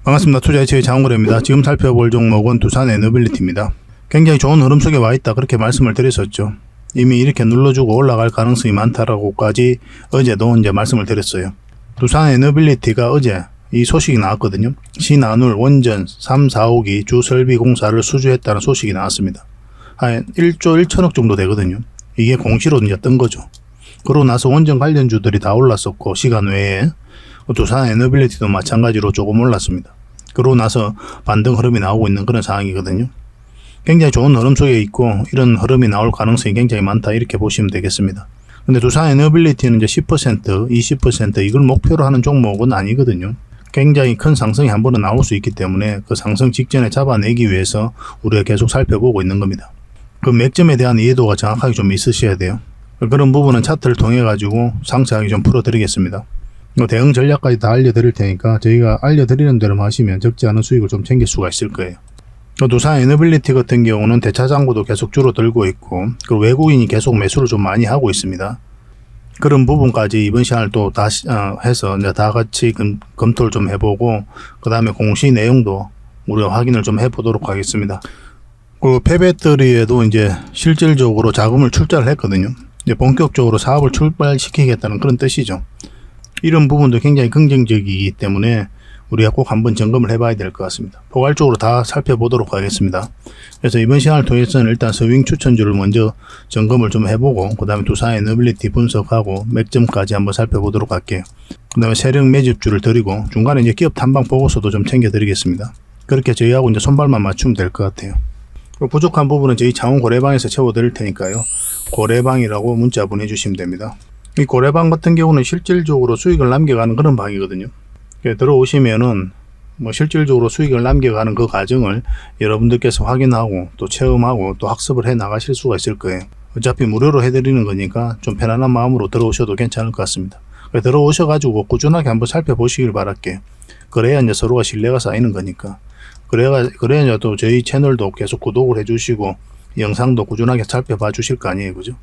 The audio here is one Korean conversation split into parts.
반갑습니다. 투자이츠의 장원거래입니다. 지금 살펴볼 종목은 두산 에너빌리티입니다. 굉장히 좋은 흐름 속에 와 있다, 그렇게 말씀을 드렸었죠. 이미 이렇게 눌러주고 올라갈 가능성이 많다라고까지 어제도 이제 말씀을 드렸어요. 두산 에너빌리티가 어제 이 소식이 나왔거든요. 신한울 원전 3, 4호기 주설비 공사를 수주했다는 소식이 나왔습니다. 한 1조 1천억 정도 되거든요. 이게 공시로 이제 뜬 거죠. 그러고 나서 원전 관련주들이 다 올랐었고, 시간 외에 두산 에너빌리티도 마찬가지로 조금 올랐습니다. 그러고 나서 반등 흐름이 나오고 있는 그런 상황이거든요. 굉장히 좋은 흐름 속에 있고, 이런 흐름이 나올 가능성이 굉장히 많다, 이렇게 보시면 되겠습니다. 근데 두산 에너빌리티는 이제 10%, 20% 이걸 목표로 하는 종목은 아니거든요. 굉장히 큰 상승이 한 번은 나올 수 있기 때문에 그 상승 직전에 잡아내기 위해서 우리가 계속 살펴보고 있는 겁니다. 그 맥점에 대한 이해도가 정확하게 좀 있으셔야 돼요. 그런 부분은 차트를 통해 가지고 상세하게 좀 풀어드리겠습니다. 대응 전략까지 다 알려드릴 테니까 저희가 알려드리는 대로 하시면 적지 않은 수익을 좀 챙길 수가 있을 거예요. 두산 에너빌리티 같은 경우는 대차 잔고도 계속 줄어들고 있고, 그리고 외국인이 계속 매수를 좀 많이 하고 있습니다. 그런 부분까지 이번 시간을 또 다시 해서 이제 다 같이 검토를 좀 해보고, 그 다음에 공시 내용도 우리가 확인을 좀 해보도록 하겠습니다. 그 폐배터리에도 이제 실질적으로 자금을 출자를 했거든요. 이제 본격적으로 사업을 출발시키겠다는 그런 뜻이죠. 이런 부분도 굉장히 긍정적이기 때문에 우리가 꼭 한번 점검을 해봐야 될 것 같습니다. 포괄적으로 다 살펴보도록 하겠습니다. 그래서 이번 시간을 통해서는 일단 스윙 추천주를 먼저 점검을 좀 해보고, 그 다음에 두산 에너빌리티 분석하고 맥점까지 한번 살펴보도록 할게요. 그 다음에 세력 매집주를 드리고, 중간에 이제 기업 탐방 보고서도 좀 챙겨드리겠습니다. 그렇게 저희하고 이제 손발만 맞추면 될 것 같아요. 부족한 부분은 저희 장원 고래방에서 채워드릴 테니까요. 고래방이라고 문자 보내주시면 됩니다. 이 고래방 같은 경우는 실질적으로 수익을 남겨가는 그런 방이거든요. 들어오시면은 실질적으로 수익을 남겨가는 그 과정을 여러분들께서 확인하고 또 체험하고 또 학습을 해 나가실 수가 있을 거예요. 어차피 무료로 해드리는 거니까 좀 편안한 마음으로 들어오셔도 괜찮을 것 같습니다. 들어오셔가지고 꾸준하게 한번 살펴보시길 바랄게요. 그래야 이제 서로가 신뢰가 쌓이는 거니까. 그래야 또 저희 채널도 계속 구독을 해주시고 영상도 꾸준하게 살펴봐 주실 거 아니에요, 그죠?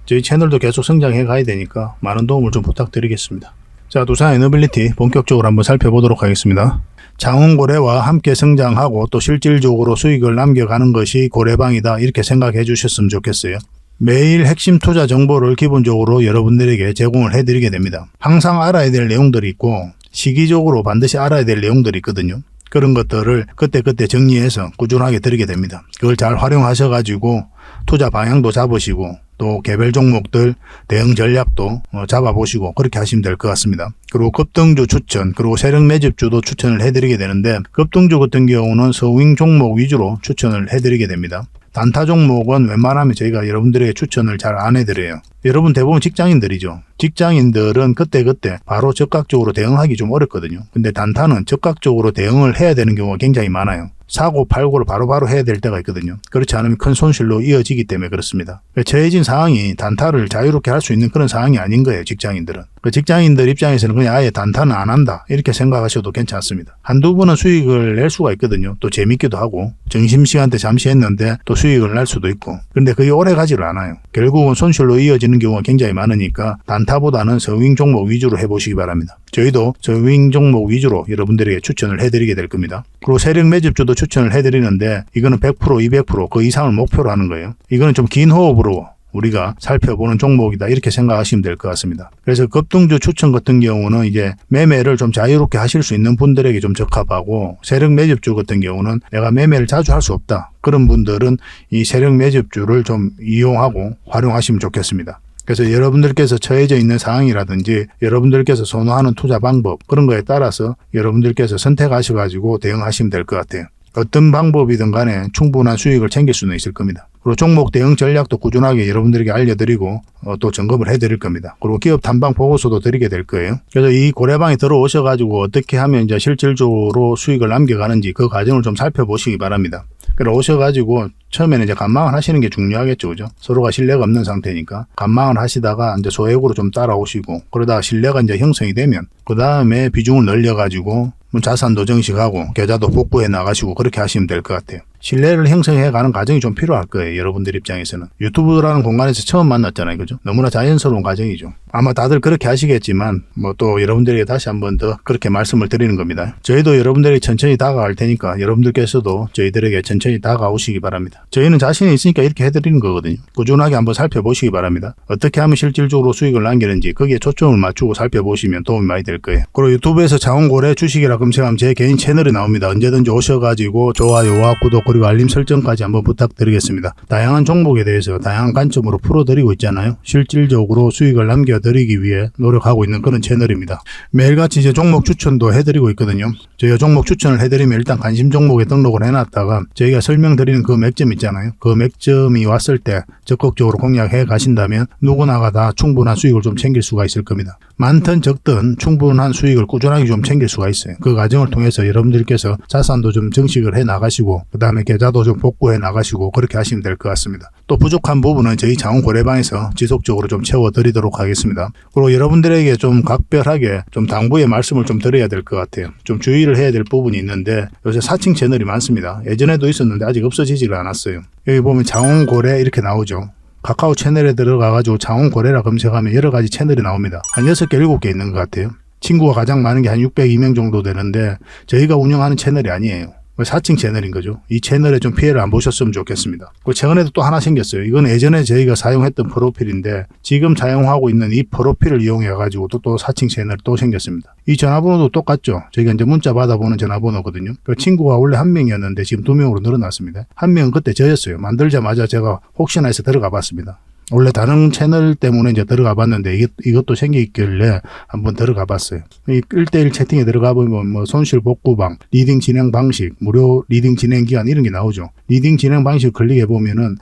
저희 채널도 계속 성장해 가야 되니까 많은 도움을 좀 부탁드리겠습니다. 자, 두산 에너빌리티 본격적으로 한번 살펴보도록 하겠습니다. 장원고래와 함께 성장하고 또 실질적으로 수익을 남겨가는 것이 고래방이다, 이렇게 생각해 주셨으면 좋겠어요. 매일 핵심 투자 정보를 기본적으로 여러분들에게 제공을 해드리게 됩니다. 항상 알아야 될 내용들이 있고 시기적으로 반드시 알아야 될 내용들이 있거든요. 그런 것들을 그때그때 정리해서 꾸준하게 드리게 됩니다. 그걸 잘 활용하셔가지고 투자 방향도 잡으시고 또 개별 종목들 대응 전략도 잡아보시고 그렇게 하시면 될 것 같습니다. 그리고 급등주 추천, 그리고 세력 매집주도 추천을 해드리게 되는데, 급등주 같은 경우는 서윙 종목 위주로 추천을 해드리게 됩니다. 단타 종목은 웬만하면 저희가 여러분들에게 추천을 잘 안 해드려요. 여러분 대부분 직장인들이죠. 직장인들은 그때그때 바로 적극적으로 대응하기 좀 어렵거든요. 근데 단타는 적극적으로 대응을 해야 되는 경우가 굉장히 많아요. 사고 팔고를 바로바로 해야 될 때가 있거든요. 그렇지 않으면 큰 손실로 이어지기 때문에 그렇습니다. 처해진 상황이 단타를 자유롭게 할 수 있는 그런 상황이 아닌 거예요, 직장인들은. 직장인들 입장에서는 그냥 아예 단타는 안 한다, 이렇게 생각하셔도 괜찮습니다. 한두 번은 수익을 낼 수가 있거든요. 또 재밌기도 하고 점심시간 때 잠시 했는데 또 수익을 낼 수도 있고. 근데 그게 오래 가지를 않아요. 결국은 손실로 이어지는 경우가 굉장히 많으니까 단타보다는 서윙 종목 위주로 해보시기 바랍니다. 저희도 서윙 종목 위주로 여러분들에게 추천을 해드리게 될 겁니다. 그리고 세력 매집주도 추천을 해드리는데 이거는 100%, 200% 그 이상을 목표로 하는 거예요. 이거는 좀 긴 호흡으로 우리가 살펴보는 종목이다, 이렇게 생각하시면 될 것 같습니다. 그래서 급등주 추천 같은 경우는 이제 매매를 좀 자유롭게 하실 수 있는 분들에게 좀 적합하고, 세력 매집주 같은 경우는 내가 매매를 자주 할 수 없다, 그런 분들은 이 세력 매집주를 좀 이용하고 활용하시면 좋겠습니다. 그래서 여러분들께서 처해져 있는 상황이라든지 여러분들께서 선호하는 투자 방법, 그런 거에 따라서 여러분들께서 선택하셔가지고 대응하시면 될 것 같아요. 어떤 방법이든 간에 충분한 수익을 챙길 수는 있을 겁니다. 그리고 종목 대응 전략도 꾸준하게 여러분들에게 알려드리고 또 점검을 해드릴 겁니다. 그리고 기업 탐방 보고서도 드리게 될 거예요. 그래서 이 고래방에 들어오셔가지고 어떻게 하면 이제 실질적으로 수익을 남겨가는지 그 과정을 좀 살펴보시기 바랍니다. 그래 오셔가지고 처음에는 이제 관망을 하시는 게 중요하겠죠, 그죠? 서로가 신뢰가 없는 상태니까 관망을 하시다가 이제 소액으로 좀 따라오시고, 그러다가 신뢰가 이제 형성이 되면 그 다음에 비중을 늘려가지고 자산도 정식하고 계좌도 복구해 나가시고 그렇게 하시면 될 것 같아요. 신뢰를 형성해가는 과정이 좀 필요할 거예요, 여러분들 입장에서는. 유튜브라는 공간에서 처음 만났잖아요, 그죠? 너무나 자연스러운 과정이죠. 아마 다들 그렇게 하시겠지만 뭐 또 여러분들에게 다시 한번 더 그렇게 말씀을 드리는 겁니다. 저희도 여러분들에게 천천히 다가갈 테니까 여러분들께서도 저희들에게 천천히 다가오시기 바랍니다. 저희는 자신이 있으니까 이렇게 해드리는 거거든요. 꾸준하게 한번 살펴보시기 바랍니다. 어떻게 하면 실질적으로 수익을 남기는지 거기에 초점을 맞추고 살펴보시면 도움이 많이 될 거예요. 그리고 유튜브에서 자원고래 주식이라 검색하면 제 개인 채널이 나옵니다. 언제든지 오셔가지고 좋아요와 구독 그리고 알림 설정까지 한번 부탁드리겠습니다. 다양한 종목에 대해서 다양한 관점으로 풀어드리고 있잖아요. 실질적으로 수익을 남겨드리기 위해 노력하고 있는 그런 채널입니다. 매일같이 이제 종목 추천도 해드리고 있거든요. 저희가 종목 추천을 해드리면 일단 관심 종목에 등록을 해놨다가 저희가 설명드리는 그 맥점 있잖아요. 그 맥점이 왔을 때 적극적으로 공략해 가신다면 누구나가 다 충분한 수익을 좀 챙길 수가 있을 겁니다. 많든 적든 충분한 수익을 꾸준하게 좀 챙길 수가 있어요. 그 과정을 통해서 여러분들께서 자산도 좀 증식을 해 나가시고 그 다음에 계좌도 좀 복구해 나가시고 그렇게 하시면 될 것 같습니다. 또 부족한 부분은 저희 자원고래방에서 지속적으로 좀 채워드리도록 하겠습니다. 그리고 여러분들에게 좀 각별하게 좀 당부의 말씀을 좀 드려야 될 것 같아요. 좀 주의를 해야 될 부분이 있는데 요새 사칭 채널이 많습니다. 예전에도 있었는데 아직 없어지지가 않았어요. 여기 보면 자원고래 이렇게 나오죠. 카카오 채널에 들어가가지고 자원고래라 검색하면 여러 가지 채널이 나옵니다. 한 6개, 7개 있는 것 같아요. 친구가 가장 많은 게 한 602명 정도 되는데 저희가 운영하는 채널이 아니에요. 사칭 채널인 거죠. 이 채널에 좀 피해를 안 보셨으면 좋겠습니다. 최근에도 또 하나 생겼어요. 이건 예전에 저희가 사용했던 프로필인데 지금 사용하고 있는 이 프로필을 이용해 가지고 또 사칭 채널이 또 생겼습니다. 이 전화번호도 똑같죠. 저희가 이제 문자 받아보는 전화번호거든요. 그 친구가 원래 한 명이었는데 지금 2명으로 늘어났습니다. 한 명은 그때 저였어요. 만들자마자 제가 혹시나 해서 들어가 봤습니다. 원래 다른 채널 때문에 이제 들어가 봤는데 이것도 생기길래 한번 들어가 봤어요. 이 1대1 채팅에 들어가 보면 뭐 손실 복구방, 리딩 진행 방식, 무료 리딩 진행 기간 이런 게 나오죠. 리딩 진행 방식 클릭해 보면은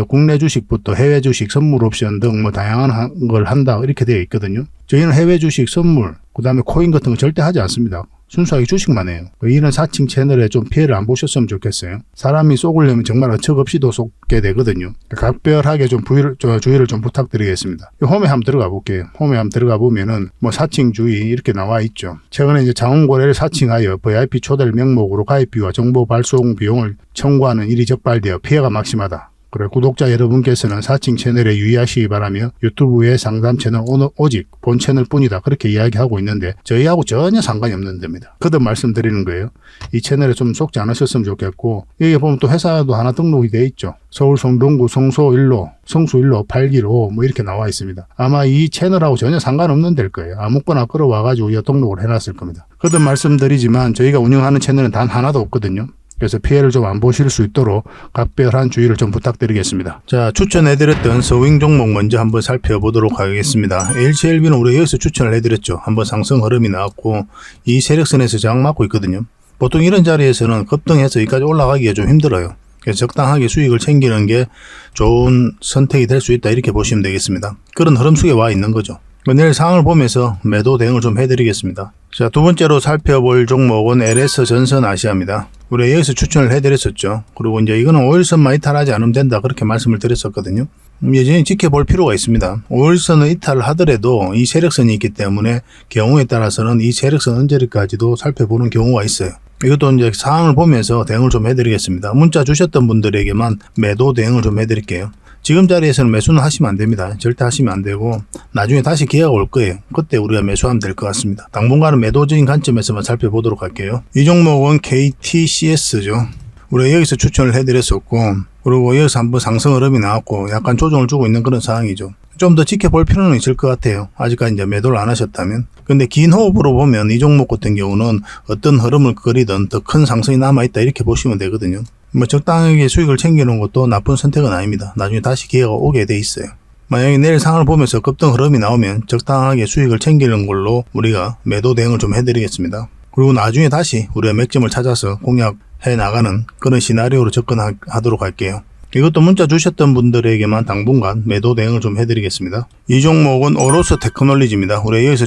국내 주식부터 해외 주식, 선물 옵션 등 뭐 다양한 걸 한다 이렇게 되어 있거든요. 저희는 해외 주식, 선물, 그 다음에 코인 같은 거 절대 하지 않습니다. 순수하게 주식만 해요. 이런 사칭 채널에 좀 피해를 안 보셨으면 좋겠어요. 사람이 속으려면 정말 어처없이도 속게 되거든요. 각별하게 좀 주의를 좀 부탁드리겠습니다. 홈에 한번 들어가 볼게요. 홈에 한번 들어가 보면은 뭐 사칭 주의 이렇게 나와 있죠. 최근에 이제 자원고래를 사칭하여 VIP 초대 명목으로 가입비와 정보 발송 비용을 청구하는 일이 적발되어 피해가 막심하다. 그래, 구독자 여러분께서는 사칭 채널에 유의하시기 바라며 유튜브의 상담 채널 오직 본 채널 뿐이다 그렇게 이야기하고 있는데 저희하고 전혀 상관이 없는 데입니다. 거듭 말씀드리는 거예요. 이 채널에 좀 속지 않으셨으면 좋겠고 여기 보면 또 회사도 하나 등록이 돼 있죠. 서울 성동구 성수 1로 8기로 뭐 이렇게 나와 있습니다. 아마 이 채널하고 전혀 상관없는 데일 거예요. 아무거나 끌어와가지고 이 등록을 해놨을 겁니다. 거듭 말씀드리지만 저희가 운영하는 채널은 단 하나도 없거든요. 그래서 피해를 좀 안 보실 수 있도록 각별한 주의를 좀 부탁드리겠습니다. 자, 추천해드렸던 서윙 종목 먼저 한번 살펴보도록 하겠습니다. HLB는 우리가 여기서 추천을 해드렸죠. 한번 상승 흐름이 나왔고 이 세력선에서 저항 맞고 있거든요. 보통 이런 자리에서는 급등해서 여기까지 올라가기가 좀 힘들어요. 그래서 적당하게 수익을 챙기는 게 좋은 선택이 될 수 있다 이렇게 보시면 되겠습니다. 그런 흐름 속에 와 있는 거죠. 내일 상황을 보면서 매도 대응을 좀 해드리겠습니다. 자, 두 번째로 살펴볼 종목은 LS 전선 아시아입니다. 우리 여기서 추천을 해드렸었죠. 그리고 이제 이거는 5일선만 이탈하지 않으면 된다 그렇게 말씀을 드렸었거든요. 여전히 지켜볼 필요가 있습니다. 5일선을 이탈을 하더라도 이 세력선이 있기 때문에 경우에 따라서는 이 세력선 언저리까지도 살펴보는 경우가 있어요. 이것도 이제 상황을 보면서 대응을 좀 해드리겠습니다. 문자 주셨던 분들에게만 매도 대응을 좀 해드릴게요. 지금 자리에서는 매수는 하시면 안 됩니다. 절대 하시면 안 되고 나중에 다시 기회가 올 거예요. 그때 우리가 매수하면 될 것 같습니다. 당분간은 매도적인 관점에서만 살펴보도록 할게요. 이 종목은 KTCS죠. 우리가 여기서 추천을 해드렸었고 그리고 여기서 한번 상승 흐름이 나왔고 약간 조정을 주고 있는 그런 상황이죠. 좀 더 지켜볼 필요는 있을 것 같아요. 아직까지 이제 매도를 안 하셨다면. 근데 긴 호흡으로 보면 이 종목 같은 경우는 어떤 흐름을 그리든 더 큰 상승이 남아있다 이렇게 보시면 되거든요. 뭐 적당하게 수익을 챙기는 것도 나쁜 선택은 아닙니다. 나중에 다시 기회가 오게 돼 있어요. 만약에 내일 상황을 보면서 급등 흐름이 나오면 적당하게 수익을 챙기는 걸로 우리가 매도 대응을 좀 해드리겠습니다. 그리고 나중에 다시 우리가 맥점을 찾아서 공략해 나가는 그런 시나리오로 접근하도록 할게요. 이것도 문자 주셨던 분들에게만 당분간 매도 대응을 좀 해드리겠습니다. 이 종목은 오로스 테크놀리지입니다. 우리가 여기서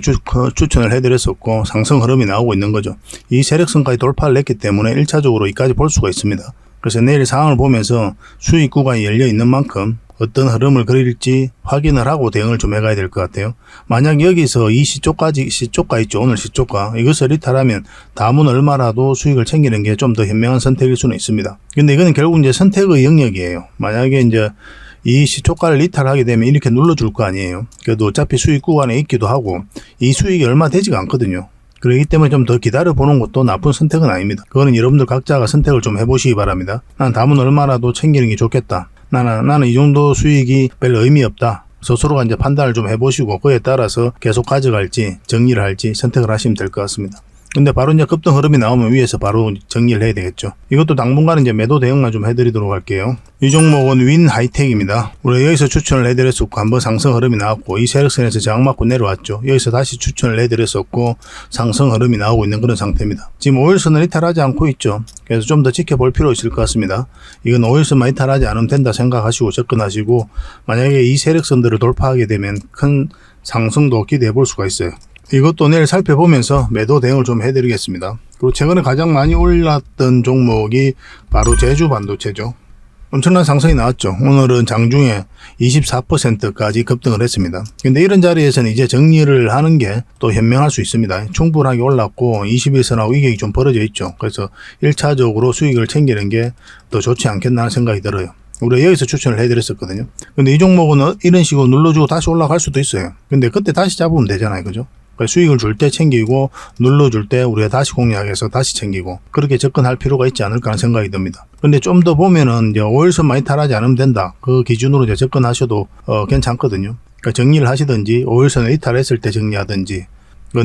추천을 해드렸었고 상승 흐름이 나오고 있는 거죠. 이 세력선까지 돌파를 했기 때문에 1차적으로 이까지 볼 수가 있습니다. 그래서 내일 상황을 보면서 수익 구간이 열려 있는 만큼 어떤 흐름을 그릴지 확인을 하고 대응을 좀 해가야 될 것 같아요. 만약 여기서 이 시초가 있죠. 오늘 시초가. 이것을 이탈하면 다음은 얼마라도 수익을 챙기는 게 좀 더 현명한 선택일 수는 있습니다. 근데 이거는 결국 이제 선택의 영역이에요. 만약에 이제 이 시초가를 이탈하게 되면 이렇게 눌러줄 거 아니에요. 그래도 어차피 수익 구간에 있기도 하고 이 수익이 얼마 되지가 않거든요. 그렇기 때문에 좀 더 기다려보는 것도 나쁜 선택은 아닙니다. 그거는 여러분들 각자가 선택을 좀 해보시기 바랍니다. 난 담은 얼마라도 챙기는 게 좋겠다. 나는 이 정도 수익이 별 의미 없다. 스스로가 이제 판단을 좀 해보시고 그에 따라서 계속 가져갈지 정리를 할지 선택을 하시면 될 것 같습니다. 근데 바로 이제 급등 흐름이 나오면 위에서 바로 정리를 해야 되겠죠. 이것도 당분간은 이제 매도 대응만 좀 해드리도록 할게요. 이 종목은 윈 하이텍입니다. 우리가 여기서 추천을 해드렸었고 한번 상승 흐름이 나왔고 이 세력선에서 저항 맞고 내려왔죠. 여기서 다시 추천을 해드렸었고 상승 흐름이 나오고 있는 그런 상태입니다. 지금 5일선을 이탈하지 않고 있죠. 그래서 좀 더 지켜볼 필요 있을 것 같습니다. 이건 5일선만 이탈하지 않으면 된다 생각하시고 접근하시고 만약에 이 세력선들을 돌파하게 되면 큰 상승도 기대해 볼 수가 있어요. 이것도 내일 살펴보면서 매도 대응을 좀 해드리겠습니다. 그리고 최근에 가장 많이 올랐던 종목이 바로 제주반도체죠. 엄청난 상승이 나왔죠. 오늘은 장중에 24%까지 급등을 했습니다. 근데 이런 자리에서는 이제 정리를 하는 게 또 현명할 수 있습니다. 충분하게 올랐고 21선하고 이격이 좀 벌어져 있죠. 그래서 1차적으로 수익을 챙기는 게 더 좋지 않겠나 하는 생각이 들어요. 우리가 여기서 추천을 해드렸었거든요. 근데 이 종목은 이런 식으로 눌러주고 다시 올라갈 수도 있어요. 근데 그때 다시 잡으면 되잖아요. 그죠? 수익을 줄 때 챙기고 눌러줄 때 우리가 다시 공략해서 다시 챙기고 그렇게 접근할 필요가 있지 않을까 하는 생각이 듭니다. 근데 좀 더 보면은 이제 5일선 많이 탈하지 않으면 된다. 그 기준으로 이제 접근하셔도 괜찮거든요. 그러니까 정리를 하시든지 5일선을 이탈했을 때 정리하든지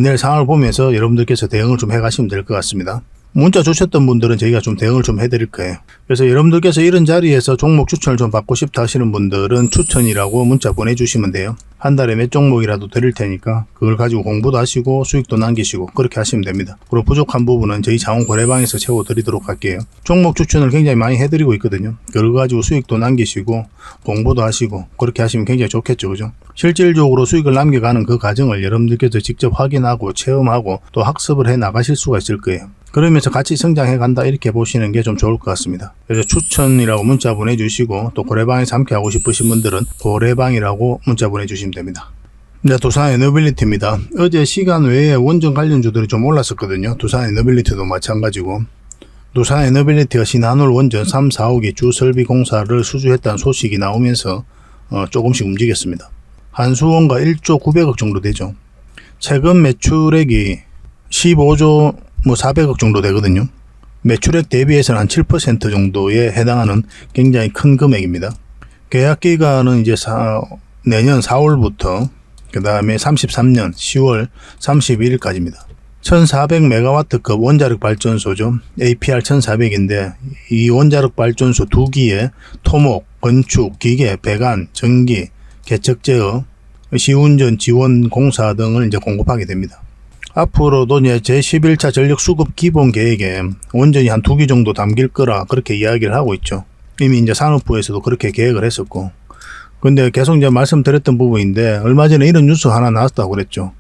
내일 상황을 보면서 여러분들께서 대응을 좀 해가시면 될 것 같습니다. 문자 주셨던 분들은 저희가 좀 대응을 좀 해드릴 거예요. 그래서 여러분들께서 이런 자리에서 종목 추천을 좀 받고 싶다 하시는 분들은 추천이라고 문자 보내주시면 돼요. 한 달에 몇 종목이라도 드릴 테니까 그걸 가지고 공부도 하시고 수익도 남기시고 그렇게 하시면 됩니다. 그리고 부족한 부분은 저희 자원 거래방에서 채워드리도록 할게요. 종목 추천을 굉장히 많이 해드리고 있거든요. 그걸 가지고 수익도 남기시고 공부도 하시고 그렇게 하시면 굉장히 좋겠죠. 그죠? 실질적으로 수익을 남겨가는 그 과정을 여러분들께서 직접 확인하고 체험하고 또 학습을 해 나가실 수가 있을 거예요. 그러면서 같이 성장해 간다 이렇게 보시는 게 좀 좋을 것 같습니다. 그래서 추천이라고 문자 보내주시고 또 고래방에서 함께 하고 싶으신 분들은 고래방이라고 문자 보내주시면 됩니다. 네, 두산 에너빌리티입니다. 어제 시간 외에 원전 관련주들이 좀 올랐었거든요. 두산 에너빌리티도 마찬가지고 두산 에너빌리티가 신한울 원전 3, 4호기 주설비 공사를 수주했다는 소식이 나오면서 조금씩 움직였습니다. 한수원가 1조 900억 정도 되죠. 최근 매출액이 15조 400억 정도 되거든요. 매출액 대비해서는 한 7% 정도에 해당하는 굉장히 큰 금액입니다. 계약 기간은 이제 내년 4월부터 그 다음에 33년 10월 31일까지입니다. 1400메가와트급 원자력 발전소죠. APR 1400인데 이 원자력 발전소 2기에 토목, 건축, 기계, 배관, 전기, 개척 제어, 시운전 지원 공사 등을 이제 공급하게 됩니다. 앞으로도 이제 제11차 전력 수급 기본 계획에 원전이 한 2기 정도 담길 거라 그렇게 이야기를 하고 있죠. 이미 이제 산업부에서도 그렇게 계획을 했었고. 근데 계속 이제 말씀드렸던 부분인데 얼마 전에 이런 뉴스 하나 나왔다고 그랬죠.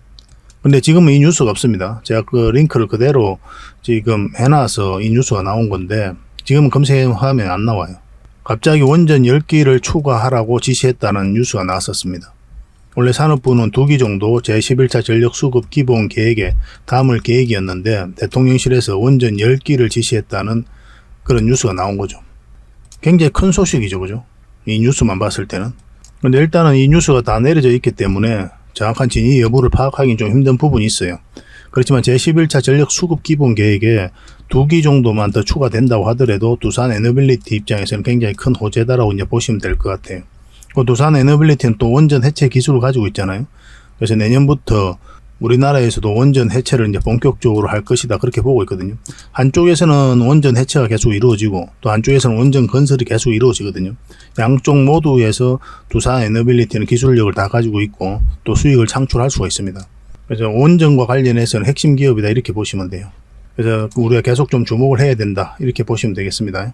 근데 지금은 이 뉴스가 없습니다. 제가 그 링크를 그대로 지금 해놔서 이 뉴스가 나온 건데 지금은 검색하면 안 나와요. 갑자기 원전 10기를 추가하라고 지시했다는 뉴스가 나왔었습니다. 원래 산업부는 2기 정도 제11차 전력 수급 기본 계획에 담을 계획이었는데 대통령실에서 원전 10기를 지시했다는 그런 뉴스가 나온 거죠. 굉장히 큰 소식이죠. 그죠? 이 뉴스만 봤을 때는. 근데 일단은 이 뉴스가 다 내려져 있기 때문에 정확한 진위 여부를 파악하기는 좀 힘든 부분이 있어요. 그렇지만 제11차 전력 수급 기본 계획에 2기 정도만 더 추가된다고 하더라도 두산 에너빌리티 입장에서는 굉장히 큰 호재다라고 이제 보시면 될 것 같아요. 두산 에너빌리티는 또 원전 해체 기술을 가지고 있잖아요. 그래서 내년부터 우리나라에서도 원전 해체를 이제 본격적으로 할 것이다 그렇게 보고 있거든요. 한쪽에서는 원전 해체가 계속 이루어지고 또 한쪽에서는 원전 건설이 계속 이루어지거든요. 양쪽 모두에서 두산 에너빌리티는 기술력을 다 가지고 있고 또 수익을 창출할 수가 있습니다. 그래서 원전과 관련해서는 핵심 기업이다 이렇게 보시면 돼요. 그래서 우리가 계속 좀 주목을 해야 된다 이렇게 보시면 되겠습니다.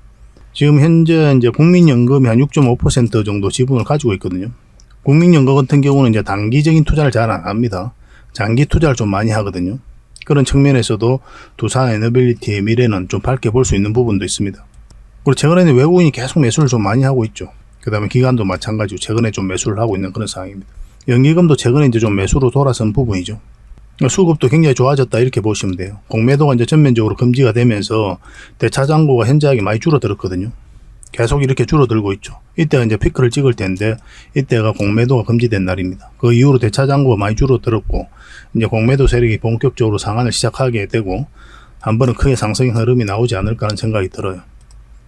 지금 현재 이제 국민연금이 한 6.5% 정도 지분을 가지고 있거든요. 국민연금 같은 경우는 이제 단기적인 투자를 잘 안 합니다. 장기 투자를 좀 많이 하거든요. 그런 측면에서도 두산 에너빌리티의 미래는 좀 밝게 볼 수 있는 부분도 있습니다. 그리고 최근에는 외국인이 계속 매수를 좀 많이 하고 있죠. 그 다음에 기관도 마찬가지로 최근에 좀 매수를 하고 있는 그런 상황입니다. 연기금도 최근에 이제 좀 매수로 돌아선 부분이죠. 수급도 굉장히 좋아졌다 이렇게 보시면 돼요. 공매도가 이제 전면적으로 금지가 되면서 대차 잔고가 현저하게 많이 줄어들었거든요. 계속 이렇게 줄어들고 있죠. 이때가 이제 피크를 찍을 때인데 이때가 공매도가 금지된 날입니다. 그 이후로 대차 잔고가 많이 줄어들었고 이제 공매도 세력이 본격적으로 상한을 시작하게 되고 한 번은 크게 상승의 흐름이 나오지 않을까 하는 생각이 들어요.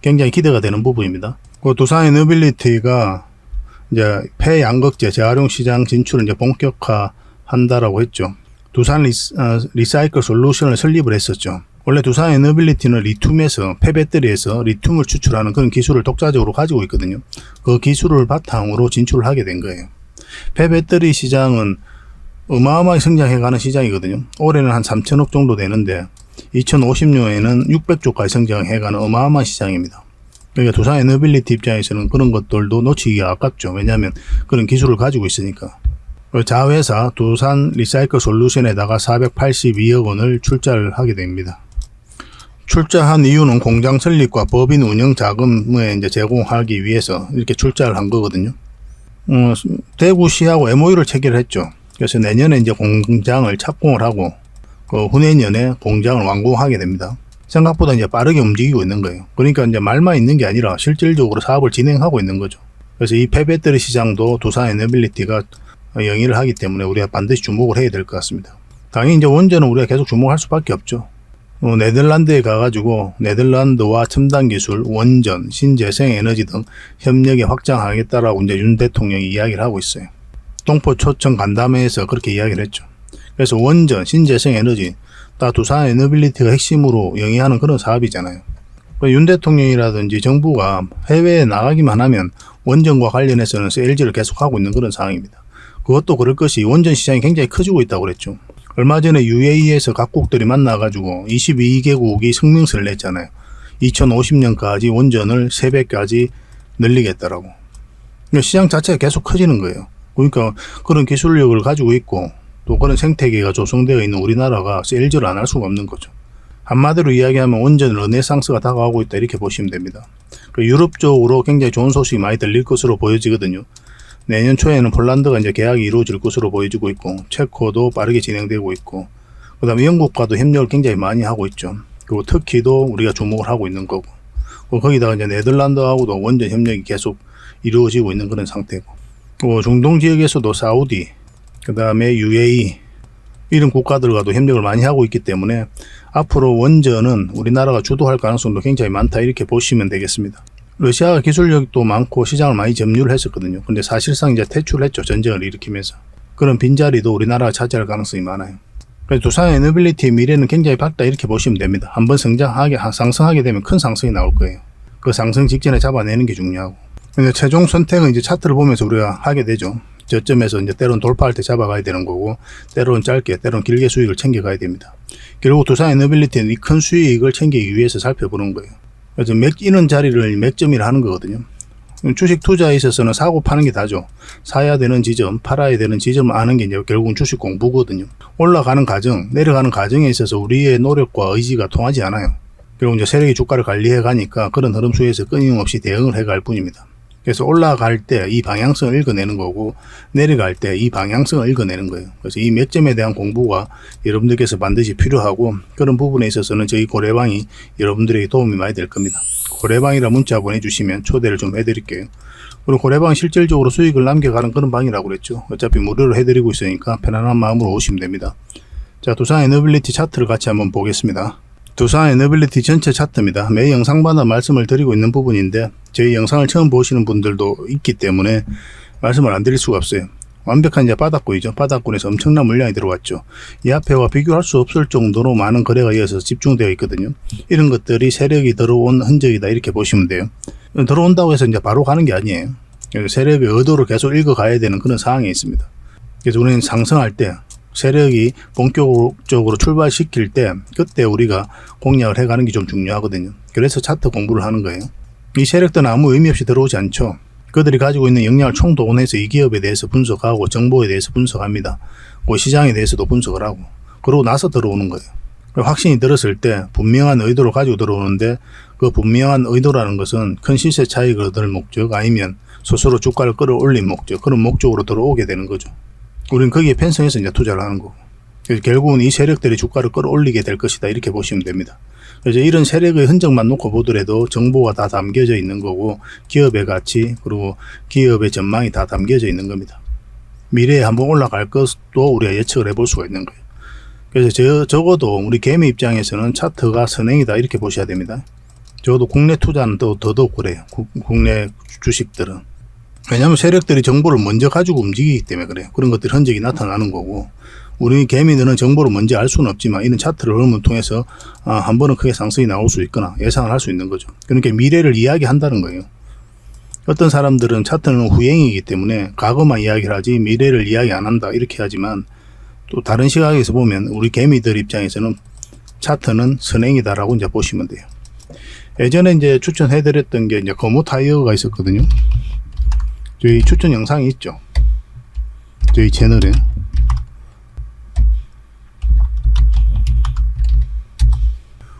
굉장히 기대가 되는 부분입니다. 그 두산 에너빌리티가 이제 폐양극재 재활용 시장 진출을 이제 본격화한다라고 했죠. 두산 리사이클 솔루션을 설립을 했었죠. 원래 두산 에너빌리티는 리튬에서 폐배터리에서 리튬을 추출하는 그런 기술을 독자적으로 가지고 있거든요. 그 기술을 바탕으로 진출을 하게 된 거예요. 폐배터리 시장은 어마어마하게 성장해가는 시장이거든요. 올해는 한 3천억 정도 되는데 2050년에는 600조까지 성장해가는 어마어마한 시장입니다. 그러니까 두산 에너빌리티 입장에서는 그런 것들도 놓치기가 아깝죠. 왜냐하면 그런 기술을 가지고 있으니까. 자회사 두산 리사이클 솔루션에다가 482억 원을 출자를 하게 됩니다. 출자한 이유는 공장 설립과 법인 운영 자금을 이제 제공하기 위해서 이렇게 출자를 한 거거든요. 대구시하고 MOU를 체결했죠. 그래서 내년에 이제 공장을 착공을 하고 그 후내년에 공장을 완공하게 됩니다. 생각보다 이제 빠르게 움직이고 있는 거예요. 그러니까 이제 말만 있는 게 아니라 실질적으로 사업을 진행하고 있는 거죠. 그래서 이 폐배터리 시장도 두산 에너빌리티가 영위를 하기 때문에 우리가 반드시 주목을 해야 될 것 같습니다. 당연히 이제 원전은 우리가 계속 주목할 수밖에 없죠. 네덜란드에 가가지고 네덜란드와 첨단 기술, 원전, 신재생 에너지 등 협력에 확장하겠다라고 이제 윤 대통령이 이야기를 하고 있어요. 동포 초청 간담회에서 그렇게 이야기를 했죠. 그래서 원전, 신재생 에너지, 다 두산 에너빌리티가 핵심으로 영위하는 그런 사업이잖아요. 윤 대통령이라든지 정부가 해외에 나가기만 하면 원전과 관련해서는 LG를 계속하고 있는 그런 상황입니다. 그것도 그럴 것이 원전 시장이 굉장히 커지고 있다고 그랬죠. 얼마 전에 UAE에서 각국들이 만나가지고 22개국이 성명서를 냈잖아요. 2050년까지 원전을 3배까지 늘리겠다라고. 시장 자체가 계속 커지는 거예요. 그러니까 그런 기술력을 가지고 있고 또 그런 생태계가 조성되어 있는 우리나라가 LG를 안 할 수가 없는 거죠. 한마디로 이야기하면 원전 르네상스가 다가오고 있다 이렇게 보시면 됩니다. 유럽 쪽으로 굉장히 좋은 소식이 많이 들릴 것으로 보여지거든요. 내년 초에는 폴란드가 이제 계약이 이루어질 것으로 보여지고 있고 체코도 빠르게 진행되고 있고 그 다음에 영국과도 협력을 굉장히 많이 하고 있죠. 그리고 터키도 우리가 주목을 하고 있는 거고 거기다가 이제 네덜란드하고도 원전 협력이 계속 이루어지고 있는 그런 상태고 중동 지역에서도 사우디 그 다음에 UAE 이런 국가들과도 협력을 많이 하고 있기 때문에 앞으로 원전은 우리나라가 주도할 가능성도 굉장히 많다 이렇게 보시면 되겠습니다. 러시아가 기술력도 많고 시장을 많이 점유를 했었거든요. 근데 사실상 이제 퇴출을 했죠. 전쟁을 일으키면서. 그런 빈자리도 우리나라가 차지할 가능성이 많아요. 그래서 두산 에너빌리티의 미래는 굉장히 밝다 이렇게 보시면 됩니다. 한번 상승하게 되면 큰 상승이 나올 거예요. 그 상승 직전에 잡아내는 게 중요하고. 근데 최종 선택은 이제 차트를 보면서 우리가 하게 되죠. 저점에서 이제 때로는 돌파할 때 잡아가야 되는 거고, 때로는 짧게, 때로는 길게 수익을 챙겨가야 됩니다. 결국 두산 에너빌리티는 이 큰 수익을 챙기기 위해서 살펴보는 거예요. 그래서 이런 자리를 맥점이라 하는 거거든요. 주식 투자에 있어서는 사고 파는 게 다죠. 사야 되는 지점, 팔아야 되는 지점을 아는 게 이제 결국은 주식 공부거든요. 올라가는 과정, 내려가는 과정에 있어서 우리의 노력과 의지가 통하지 않아요. 결국 이제 세력이 주가를 관리해 가니까 그런 흐름 속에서 끊임없이 대응을 해 갈 뿐입니다. 그래서 올라갈 때 이 방향성을 읽어내는 거고 내려갈 때 이 방향성을 읽어내는 거예요. 그래서 이 맥점에 대한 공부가 여러분들께서 반드시 필요하고 그런 부분에 있어서는 저희 고래방이 여러분들에게 도움이 많이 될 겁니다. 고래방이라 문자 보내주시면 초대를 좀 해드릴게요. 그리고 고래방은 실질적으로 수익을 남겨가는 그런 방이라고 그랬죠. 어차피 무료로 해드리고 있으니까 편안한 마음으로 오시면 됩니다. 자, 두산 에너빌리티 차트를 같이 한번 보겠습니다. 두산 에너빌리티 전체 차트입니다. 매 영상마다 말씀을 드리고 있는 부분인데 저희 영상을 처음 보시는 분들도 있기 때문에 말씀을 안 드릴 수가 없어요. 완벽한 이제 바닥권이죠. 바닥권에서 엄청난 물량이 들어왔죠. 이 앞에와 비교할 수 없을 정도로 많은 거래가 이어서 집중되어 있거든요. 이런 것들이 세력이 들어온 흔적이다 이렇게 보시면 돼요. 들어온다고 해서 이제 바로 가는 게 아니에요. 세력의 의도를 계속 읽어가야 되는 그런 상황이 있습니다. 그래서 우리는 상승할 때 세력이 본격적으로 출발시킬 때 그때 우리가 공략을 해가는 게 좀 중요하거든요. 그래서 차트 공부를 하는 거예요. 이 세력들은 아무 의미 없이 들어오지 않죠. 그들이 가지고 있는 역량을 총동원해서 이 기업에 대해서 분석하고 정보에 대해서 분석합니다. 그 시장에 대해서도 분석을 하고 그러고 나서 들어오는 거예요. 확신이 들었을 때 분명한 의도를 가지고 들어오는데 그 분명한 의도라는 것은 큰 시세 차익을 얻을 목적 아니면 스스로 주가를 끌어올린 목적 그런 목적으로 들어오게 되는 거죠. 우리는 거기에 편성해서 이제 투자를 하는 거고 결국은 이 세력들이 주가를 끌어올리게 될 것이다 이렇게 보시면 됩니다. 그래서 이런 세력의 흔적만 놓고 보더라도 정보가 다 담겨져 있는 거고 기업의 가치 그리고 기업의 전망이 다 담겨져 있는 겁니다. 미래에 한번 올라갈 것도 우리가 예측을 해볼 수가 있는 거예요. 그래서 적어도 우리 개미 입장에서는 차트가 선행이다 이렇게 보셔야 됩니다. 적어도 국내 투자는 더더욱 그래요. 국내 주식들은. 왜냐하면 세력들이 정보를 먼저 가지고 움직이기 때문에 그래요. 그런 것들이 흔적이 나타나는 거고 우리 개미들은 정보를 먼저 알 수는 없지만 이런 차트를 흐름을 통해서 한 번은 크게 상승이 나올 수 있거나 예상을 할 수 있는 거죠. 그러니까 미래를 이야기한다는 거예요. 어떤 사람들은 차트는 후행이기 때문에 과거만 이야기를 하지 미래를 이야기 안 한다 이렇게 하지만 또 다른 시각에서 보면 우리 개미들 입장에서는 차트는 선행이다라고 이제 보시면 돼요. 예전에 이제 추천해드렸던 게 이제 거모 타이어가 있었거든요. 저희 추천 영상이 있죠. 저희 채널에.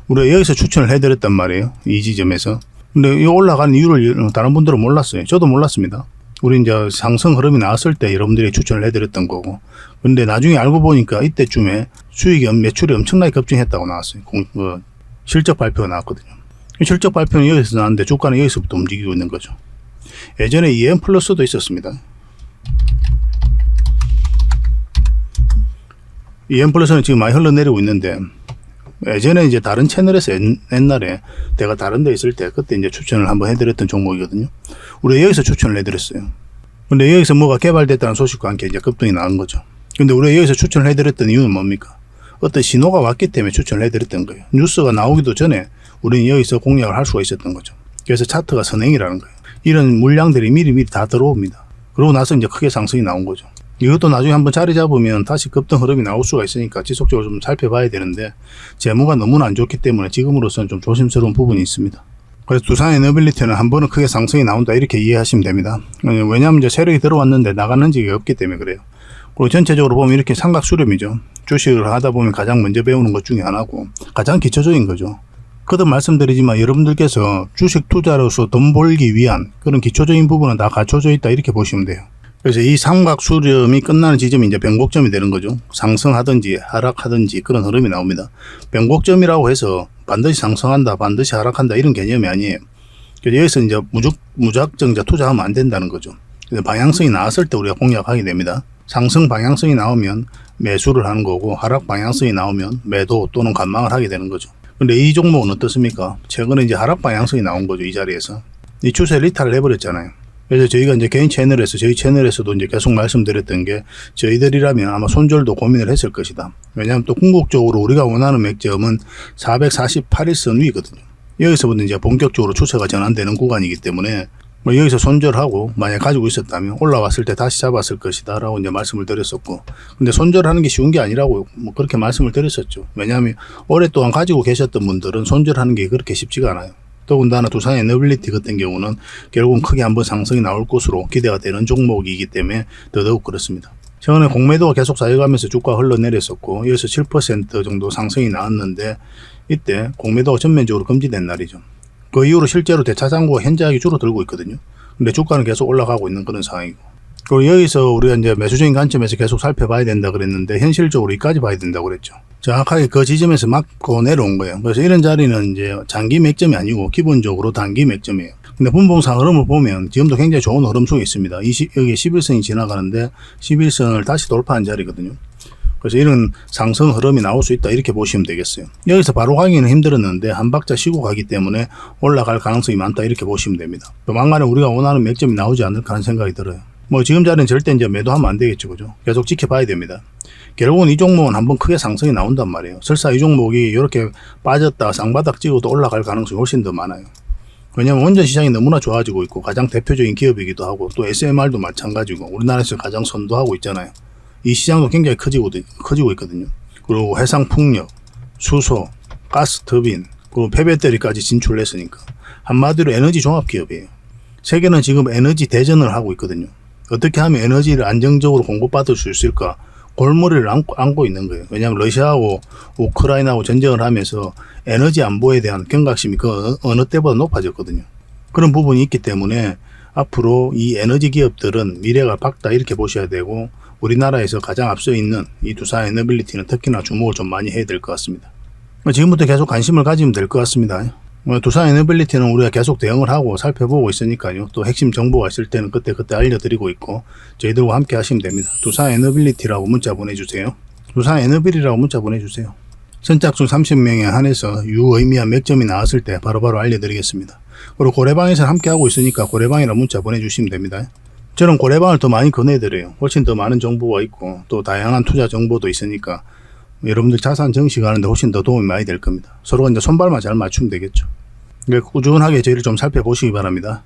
우리가 여기서 추천을 해드렸단 말이에요. 이 지점에서. 근데 이 올라가는 이유를 다른 분들은 몰랐어요. 저도 몰랐습니다. 우리 이제 상승 흐름이 나왔을 때 여러분들이 추천을 해드렸던 거고. 근데 나중에 알고 보니까 이때쯤에 매출이 엄청나게 급증했다고 나왔어요. 실적 발표가 나왔거든요. 실적 발표는 여기서 나왔는데 주가는 여기서부터 움직이고 있는 거죠. 예전에 EM 플러스도 있었습니다. EM 플러스는 지금 많이 흘러내리고 있는데 예전에 이제 다른 채널에서 옛날에 내가 다른 데 있을 때 그때 이제 추천을 한번 해드렸던 종목이거든요. 우리가 여기서 추천을 해드렸어요. 근데 여기서 뭐가 개발됐다는 소식과 함께 이제 급등이 나온 거죠. 근데 우리가 여기서 추천을 해드렸던 이유는 뭡니까? 어떤 신호가 왔기 때문에 추천을 해드렸던 거예요. 뉴스가 나오기도 전에 우리는 여기서 공략을 할 수가 있었던 거죠. 그래서 차트가 선행이라는 거예요. 이런 물량들이 미리 다 들어옵니다. 그러고 나서 이제 크게 상승이 나온 거죠. 이것도 나중에 한번 자리 잡으면 다시 급등 흐름이 나올 수가 있으니까 지속적으로 좀 살펴봐야 되는데 재무가 너무나 안 좋기 때문에 지금으로서는 좀 조심스러운 부분이 있습니다. 그래서 두산 에너빌리티는 한 번은 크게 상승이 나온다 이렇게 이해하시면 됩니다. 왜냐하면 이제 세력이 들어왔는데 나가는 적이 없기 때문에 그래요. 그리고 전체적으로 보면 이렇게 삼각수렴이죠. 주식을 하다 보면 가장 먼저 배우는 것 중에 하나고 가장 기초적인 거죠. 거듭 말씀드리지만 여러분들께서 주식 투자로서 돈 벌기 위한 그런 기초적인 부분은 다 갖춰져 있다 이렇게 보시면 돼요. 그래서 이 삼각 수렴이 끝나는 지점이 이제 변곡점이 되는 거죠. 상승하든지 하락하든지 그런 흐름이 나옵니다. 변곡점이라고 해서 반드시 상승한다, 반드시 하락한다 이런 개념이 아니에요. 그래서 여기서 이제 무작정 이제 투자하면 안 된다는 거죠. 그래서 방향성이 나왔을 때 우리가 공략하게 됩니다. 상승 방향성이 나오면 매수를 하는 거고 하락 방향성이 나오면 매도 또는 관망을 하게 되는 거죠. 근데 이 종목은 어떻습니까? 최근에 이제 하락 방향성이 나온 거죠. 이 자리에서. 이 추세 리탈을 해버렸잖아요. 그래서 저희가 이제 개인 채널에서 저희 채널에서도 이제 계속 말씀드렸던 게 저희들이라면 아마 손절도 고민을 했을 것이다. 왜냐하면 또 궁극적으로 우리가 원하는 맥점은 448일선 위거든요. 여기서부터 이제 본격적으로 추세가 전환되는 구간이기 때문에 뭐 여기서 손절하고 만약 가지고 있었다면 올라왔을 때 다시 잡았을 것이다 라고 이제 말씀을 드렸었고, 근데 손절하는 게 쉬운 게 아니라고 뭐 그렇게 말씀을 드렸었죠. 왜냐하면 오랫동안 가지고 계셨던 분들은 손절하는 게 그렇게 쉽지가 않아요. 더군다나 두산 에너빌리티 같은 경우는 결국은 크게 한번 상승이 나올 것으로 기대가 되는 종목이기 때문에 더더욱 그렇습니다. 최근에 공매도가 계속 쌓여가면서 주가가 흘러내렸었고 여기서 7% 정도 상승이 나왔는데 이때 공매도가 전면적으로 금지된 날이죠. 그 이후로 실제로 대차장고가 현저하게 줄어들고 있거든요. 근데 주가는 계속 올라가고 있는 그런 상황이고. 그리고 여기서 우리가 이제 매수적인 관점에서 계속 살펴봐야 된다 그랬는데 현실적으로 여기까지 봐야 된다고 그랬죠. 정확하게 그 지점에서 막고 내려온 거예요. 그래서 이런 자리는 이제 장기 맥점이 아니고 기본적으로 단기 맥점이에요. 근데 분봉상 흐름을 보면 지금도 굉장히 좋은 흐름 속에 있습니다. 여기 11선이 지나가는데 11선을 다시 돌파한 자리거든요. 그래서 이런 상승 흐름이 나올 수 있다 이렇게 보시면 되겠어요. 여기서 바로 가기는 힘들었는데 한 박자 쉬고 가기 때문에 올라갈 가능성이 많다 이렇게 보시면 됩니다. 조만간에 우리가 원하는 맥점이 나오지 않을까 하는 생각이 들어요. 뭐 지금 자리는 절대 이제 매도하면 안 되겠죠, 그죠? 계속 지켜봐야 됩니다. 결국은 이 종목은 한번 크게 상승이 나온단 말이에요. 설사 이 종목이 이렇게 빠졌다 쌍바닥 찍어도 올라갈 가능성이 훨씬 더 많아요. 왜냐하면 원전 시장이 너무나 좋아지고 있고 가장 대표적인 기업이기도 하고 또 SMR도 마찬가지고 우리나라에서 가장 선도하고 있잖아요. 이 시장도 굉장히 커지고 있거든요. 그리고 해상풍력, 수소, 가스 터빈, 그리고 폐배터리까지 진출했으니까 한마디로 에너지 종합기업이에요. 세계는 지금 에너지 대전을 하고 있거든요. 어떻게 하면 에너지를 안정적으로 공급받을 수 있을까 골머리를 안고 있는 거예요. 왜냐하면 러시아하고 우크라이나하고 전쟁을 하면서 에너지 안보에 대한 경각심이 그 어느 때보다 높아졌거든요. 그런 부분이 있기 때문에 앞으로 이 에너지 기업들은 미래가 밝다 이렇게 보셔야 되고 우리나라에서 가장 앞서 있는 이 두산 에너빌리티는 특히나 주목을 좀 많이 해야 될 것 같습니다. 지금부터 계속 관심을 가지면 될 것 같습니다. 두산 에너빌리티는 우리가 계속 대응을 하고 살펴보고 있으니까요. 또 핵심 정보가 있을 때는 그때 알려드리고 있고 저희들과 함께 하시면 됩니다. 두산 에너빌리티라고 문자 보내주세요. 두산 에너빌이라고 문자 보내주세요. 선착순 30명에 한해서 유의미한 몇 점이 나왔을 때 바로바로 알려드리겠습니다. 그리고 고래방에서 함께 하고 있으니까 고래방이라고 문자 보내주시면 됩니다. 저는 고래방을 더 많이 권해드려요. 훨씬 더 많은 정보가 있고 또 다양한 투자 정보도 있으니까 여러분들 자산 정식하는데 훨씬 더 도움이 많이 될 겁니다. 서로가 이제 손발만 잘 맞추면 되겠죠. 꾸준하게 저희를 좀 살펴보시기 바랍니다.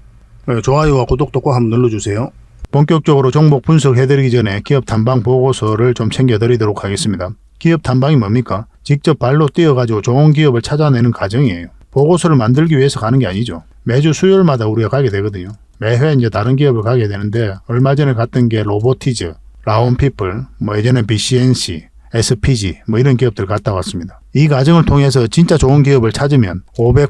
좋아요와 구독도 꼭 한번 눌러주세요. 본격적으로 종목 분석해드리기 전에 기업 탐방 보고서를 좀 챙겨드리도록 하겠습니다. 기업 탐방이 뭡니까? 직접 발로 뛰어가지고 좋은 기업을 찾아내는 과정이에요. 보고서를 만들기 위해서 가는 게 아니죠. 매주 수요일마다 우리가 가게 되거든요. 매회 이제 다른 기업을 가게 되는데 얼마 전에 갔던 게 로보티즈, 라온피플, 예전에 BCNC, SPG 이런 기업들 갔다 왔습니다. 이 과정을 통해서 진짜 좋은 기업을 찾으면 500%,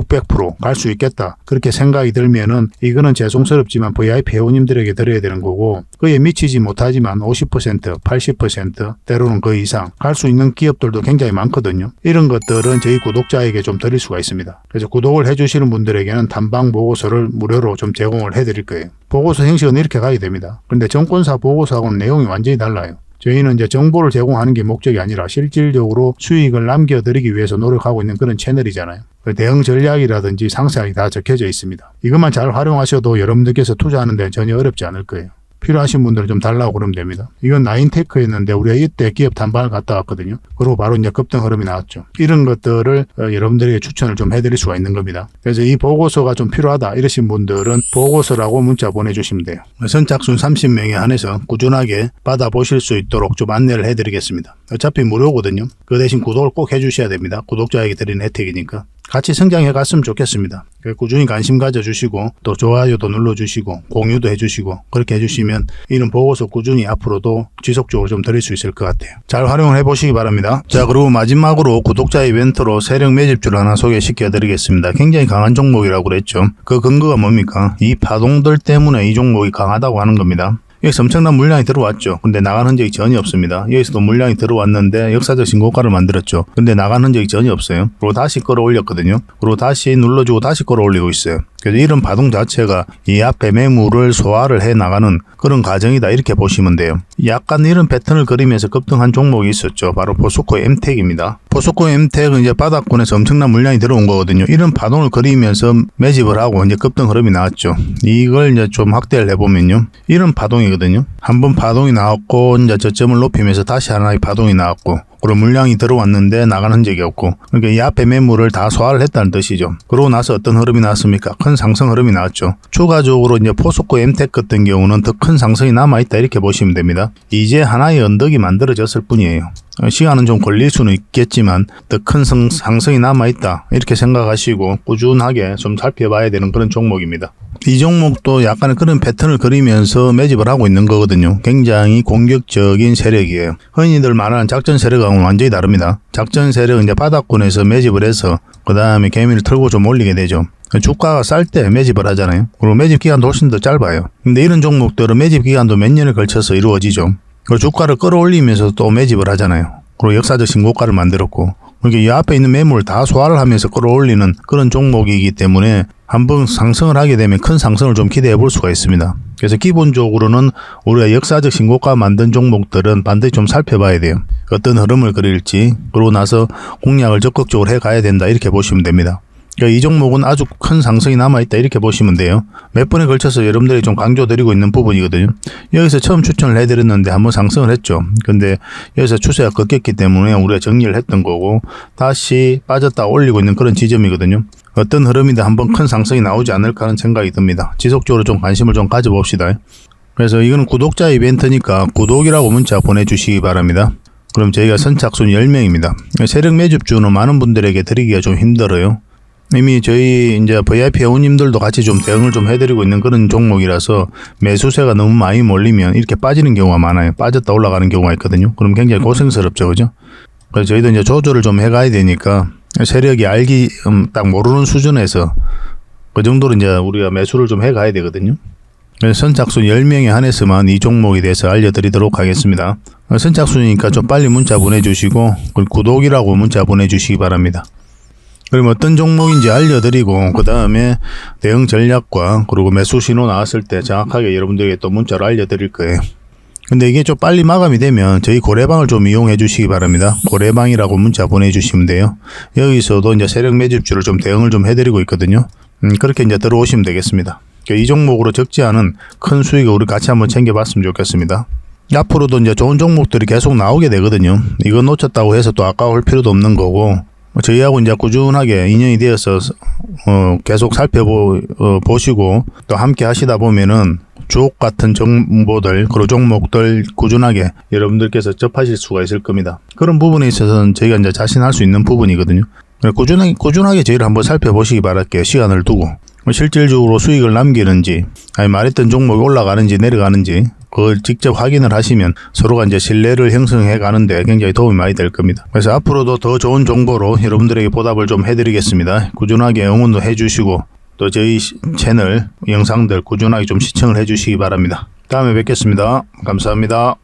600% 갈 수 있겠다. 그렇게 생각이 들면은 이거는 죄송스럽지만 VIP 회원님들에게 드려야 되는 거고 그에 미치지 못하지만 50%, 80% 때로는 그 이상 갈 수 있는 기업들도 굉장히 많거든요. 이런 것들은 저희 구독자에게 좀 드릴 수가 있습니다. 그래서 구독을 해주시는 분들에게는 탐방 보고서를 무료로 좀 제공을 해드릴 거예요. 보고서 형식은 이렇게 가게 됩니다. 근데 정권사 보고서하고는 내용이 완전히 달라요. 저희는 이제 정보를 제공하는 게 목적이 아니라 실질적으로 수익을 남겨드리기 위해서 노력하고 있는 그런 채널이잖아요. 대응 전략이라든지 상세하게 다 적혀져 있습니다. 이것만 잘 활용하셔도 여러분들께서 투자하는 데 전혀 어렵지 않을 거예요. 필요하신 분들은 좀 달라고 그러면 됩니다. 이건 나인테크였는데 우리가 이때 기업 탐방을 갔다 왔거든요. 그리고 바로 이제 급등 흐름이 나왔죠. 이런 것들을 여러분들에게 추천을 좀 해드릴 수가 있는 겁니다. 그래서 이 보고서가 좀 필요하다 이러신 분들은 보고서라고 문자 보내주시면 돼요. 선착순 30명에 한해서 꾸준하게 받아보실 수 있도록 좀 안내를 해드리겠습니다. 어차피 무료거든요. 그 대신 구독을 꼭 해주셔야 됩니다. 구독자에게 드리는 혜택이니까. 같이 성장해 갔으면 좋겠습니다. 꾸준히 관심 가져주시고 또 좋아요도 눌러주시고 공유도 해주시고 그렇게 해주시면 이런 보고서 꾸준히 앞으로도 지속적으로 좀 드릴 수 있을 것 같아요. 잘 활용을 해보시기 바랍니다. 자, 그리고 마지막으로 구독자 이벤트로 세력 매집주를 하나 소개시켜 드리겠습니다. 굉장히 강한 종목이라고 그랬죠. 그 근거가 뭡니까? 이 파동들 때문에 이 종목이 강하다고 하는 겁니다. 여기서 엄청난 물량이 들어왔죠. 근데 나간 흔적이 전혀 없습니다. 여기서도 물량이 들어왔는데 역사적 신고가를 만들었죠. 근데 나간 흔적이 전혀 없어요. 그리고 다시 끌어올렸거든요. 그리고 다시 눌러주고 다시 끌어올리고 있어요. 그래서 이런 파동 자체가 이 앞에 매물을 소화를 해 나가는 그런 과정이다 이렇게 보시면 돼요. 약간 이런 패턴을 그리면서 급등한 종목이 있었죠. 바로 포스코 엠텍입니다. 포스코 엠텍은 이제 바닥권에서 엄청난 물량이 들어온 거거든요. 이런 파동을 그리면서 매집을 하고 이제 급등 흐름이 나왔죠. 이걸 이제 좀 확대를 해보면요. 이런 파동이거든요. 한번 파동이 나왔고 이제 저점을 높이면서 다시 하나의 파동이 나왔고 그런 물량이 들어왔는데 나간 흔적이 없고 그러니까 이 앞에 매물을 다 소화를 했다는 뜻이죠. 그러고 나서 어떤 흐름이 나왔습니까? 큰 상승 흐름이 나왔죠. 추가적으로 이제 포스코 엠텍 같은 경우는 더 큰 상승이 남아있다 이렇게 보시면 됩니다. 이제 하나의 언덕이 만들어졌을 뿐이에요. 시간은 좀 걸릴 수는 있겠지만 더 큰 상승이 남아있다 이렇게 생각하시고 꾸준하게 좀 살펴봐야 되는 그런 종목입니다. 이 종목도 약간의 그런 패턴을 그리면서 매집을 하고 있는 거거든요. 굉장히 공격적인 세력이에요. 흔히들 말하는 작전 세력하고는 완전히 다릅니다. 작전 세력은 이제 바닥권에서 매집을 해서 그 다음에 개미를 털고 좀 올리게 되죠. 주가가 쌀 때 매집을 하잖아요. 그리고 매집 기간도 훨씬 더 짧아요. 근데 이런 종목들은 매집 기간도 몇 년에 걸쳐서 이루어지죠. 그 주가를 끌어올리면서 또 매집을 하잖아요. 그리고 역사적 신고가를 만들었고 그러니까 이 앞에 있는 매물을 다 소화를 하면서 끌어올리는 그런 종목이기 때문에 한번 상승을 하게 되면 큰 상승을 좀 기대해 볼 수가 있습니다. 그래서 기본적으로는 우리가 역사적 신고가 만든 종목들은 반드시 좀 살펴봐야 돼요. 어떤 흐름을 그릴지 그러고 나서 공략을 적극적으로 해 가야 된다 이렇게 보시면 됩니다. 그러니까 이 종목은 아주 큰 상승이 남아있다 이렇게 보시면 돼요. 몇 번에 걸쳐서 여러분들이 좀 강조드리고 있는 부분이거든요. 여기서 처음 추천을 해드렸는데 한번 상승을 했죠. 근데 여기서 추세가 꺾였기 때문에 우리가 정리를 했던 거고 다시 빠졌다 올리고 있는 그런 지점이거든요. 어떤 흐름이든 한번 큰 상승이 나오지 않을까 하는 생각이 듭니다. 지속적으로 좀 관심을 좀 가져봅시다. 그래서 이거는 구독자 이벤트니까 구독이라고 문자 보내주시기 바랍니다. 그럼 저희가 선착순 10명입니다. 세력 매집주는 많은 분들에게 드리기가 좀 힘들어요. 이미 저희 이제 VIP 회원님들도 같이 좀 대응을 좀 해드리고 있는 그런 종목이라서 매수세가 너무 많이 몰리면 이렇게 빠지는 경우가 많아요. 빠졌다 올라가는 경우가 있거든요. 그럼 굉장히 고생스럽죠, 그죠? 그래서 저희도 이제 조절을 좀 해가야 되니까 세력이 알기 딱 모르는 수준에서 그 정도로 이제 우리가 매수를 좀 해가야 되거든요. 선착순 10명에 한해서만 이 종목에 대해서 알려드리도록 하겠습니다. 선착순이니까 좀 빨리 문자 보내주시고 구독이라고 문자 보내주시기 바랍니다. 그럼 어떤 종목인지 알려드리고 그 다음에 대응 전략과 그리고 매수 신호 나왔을 때 정확하게 여러분들에게 또 문자로 알려드릴 거예요. 근데 이게 좀 빨리 마감이 되면 저희 고래방을 좀 이용해 주시기 바랍니다. 고래방이라고 문자 보내주시면 돼요. 여기서도 이제 세력 매집주를 좀 대응을 좀 해드리고 있거든요. 그렇게 이제 들어오시면 되겠습니다. 이 종목으로 적지 않은 큰 수익을 우리 같이 한번 챙겨봤으면 좋겠습니다. 앞으로도 이제 좋은 종목들이 계속 나오게 되거든요. 이거 놓쳤다고 해서 또 아까울 필요도 없는 거고, 저희하고 이제 꾸준하게 인연이 되어서 계속 살펴보시고 또 함께 하시다 보면은 주옥 같은 정보들, 그리고 종목들 꾸준하게 여러분들께서 접하실 수가 있을 겁니다. 그런 부분에 있어서는 저희가 이제 자신할 수 있는 부분이거든요. 꾸준하게 저희를 한번 살펴보시기 바랄게요. 시간을 두고. 실질적으로 수익을 남기는지, 아니 말했던 종목이 올라가는지 내려가는지, 그걸 직접 확인을 하시면 서로가 이제 신뢰를 형성해 가는데 굉장히 도움이 많이 될 겁니다. 그래서 앞으로도 더 좋은 정보로 여러분들에게 보답을 좀 해드리겠습니다. 꾸준하게 응원도 해주시고, 또 저희 채널 영상들 꾸준하게 좀 시청을 해주시기 바랍니다. 다음에 뵙겠습니다. 감사합니다.